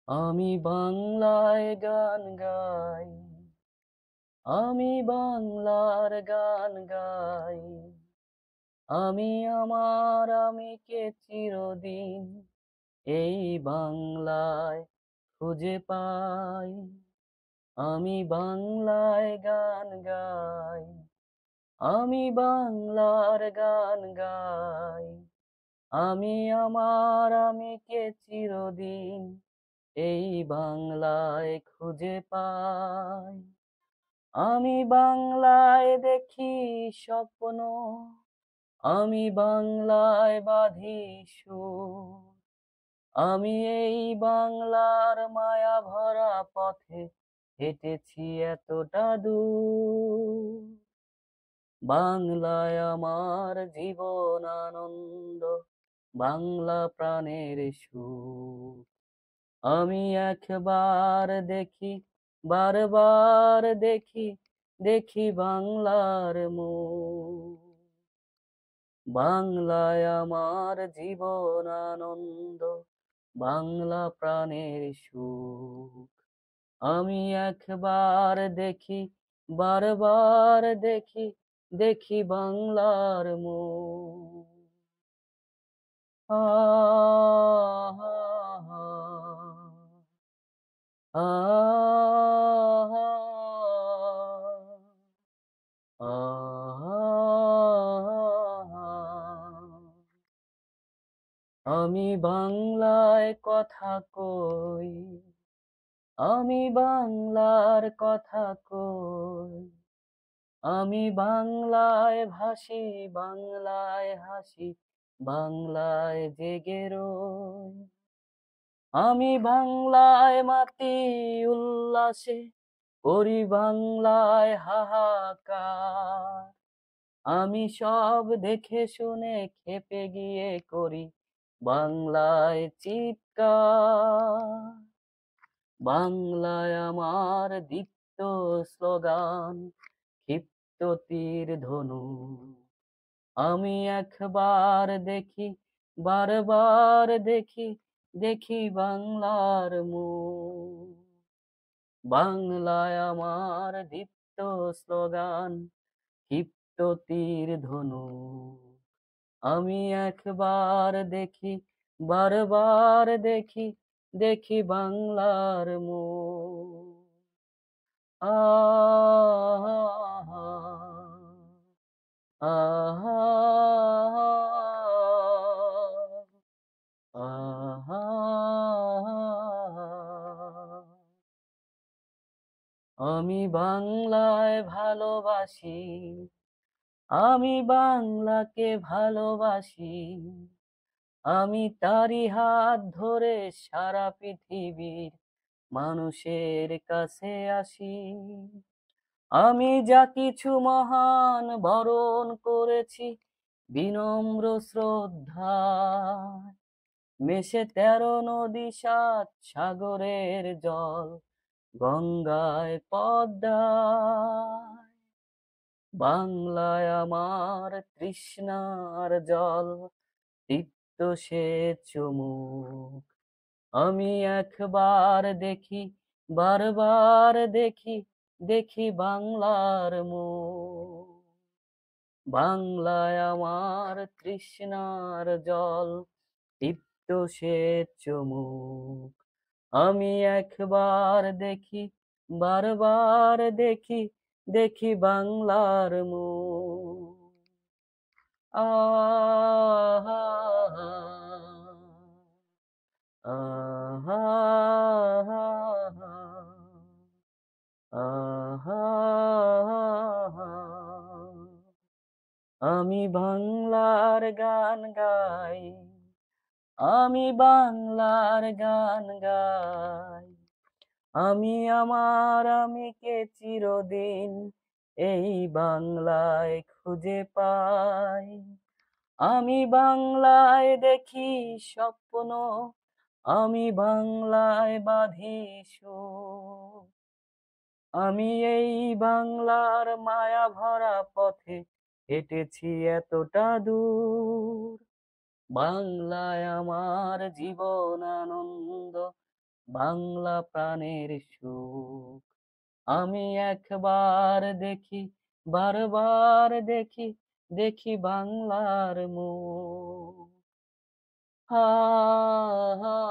আমি বাংলায় গান গাই, আমি বাংলার গান গাই। আমি আমার আমিকে চিরদিন এই বাংলায় খুঁজে পাই। আমি বাংলায় গান গাই, আমি বাংলার গান গাই। আমি আমার আমিকে চিরদিন এই বাংলায় খুঁজে পাই। আমি বাংলায় দেখি স্বপ্ন, আমি বাংলায় বাঁধি সুর। আমি এই বাংলার মায়া ভরা পথে হেঁটেছি এতটা দূর। বাংলায় আমার জীবন আনন্দ, বাংলা প্রাণের সুর। আমি একবার দেখি, বারবার দেখি, দেখি বাংলার মুখ। বাংলায় আমার জীবন আনন্দ, বাংলা প্রাণের সুখ। আমি একবার দেখি, বারবার দেখি, দেখি বাংলার মুখ। আহা, আহা, আহা। আমি বাংলায় কথা কই, আমি বাংলার কথা কই। আমি বাংলায় ভাসি, বাংলায় হাসি, বাংলায় জেগে রই। আমি বাংলায় মাতি উল্লাসে, করি বাংলায় হাহাকার। আমি সব দেখে শুনে খেপে গিয়ে করি বাংলায় চিৎকার। বাংলায় আমার দীপ্ত স্লোগান, ক্ষিপ্ত তীর ধনু। আমি একবার দেখি, বারবার দেখি, দেখি বাংলার মুখ। বাংলায় আমার দীপ্ত স্লোগান, ক্ষিপ্ত তীর ধনু। আমি একবার দেখি, বারবার দেখি, দেখি বাংলার মুখ। আহা, আহা, আহা। আমি বাংলায় ভালোবাসি, আমি বাংলাকে ভালোবাসি। আমি তারি হাত ধরে সারা পৃথিবীর মানুষের কাছে আসি। আমি যা কিছু মহান বরণ করেছি বিনম্র শ্রদ্ধায়। মেশে 13 নদী 7 সাগরের জল, গঙ্গায় পদ্মায়। বাংলায় আমার তৃষ্ণার জল, তৃপ্ত সেচ মুখ। আমি একবার দেখি, বারবার দেখি, দেখি বাংলার মুখ। বাংলায় আমার তৃষ্ণার জল, তৃপ্ত সেচ মুখ। আমি একবার দেখি, বারবার দেখি, দেখি বাংলার মুখ। আহা, আহা, আহা। আমি বাংলার গান গাই, আমি বাংলার গান গাই। আমি আমার আমিকে চিরদিন এই বাংলায় খুঁজে পাই। আমি বাংলায় দেখি স্বপ্ন, আমি বাংলায় বাঁধি সুর। আমি এই বাংলার মায়া ভরা পথে হেঁটেছি এতটা দূর। বাংলায় আমার জীবন আনন্দ, বাংলা প্রাণের সুখ। আমি একবার দেখি, বারবার দেখি, দেখি বাংলার মুখ। হা, হা,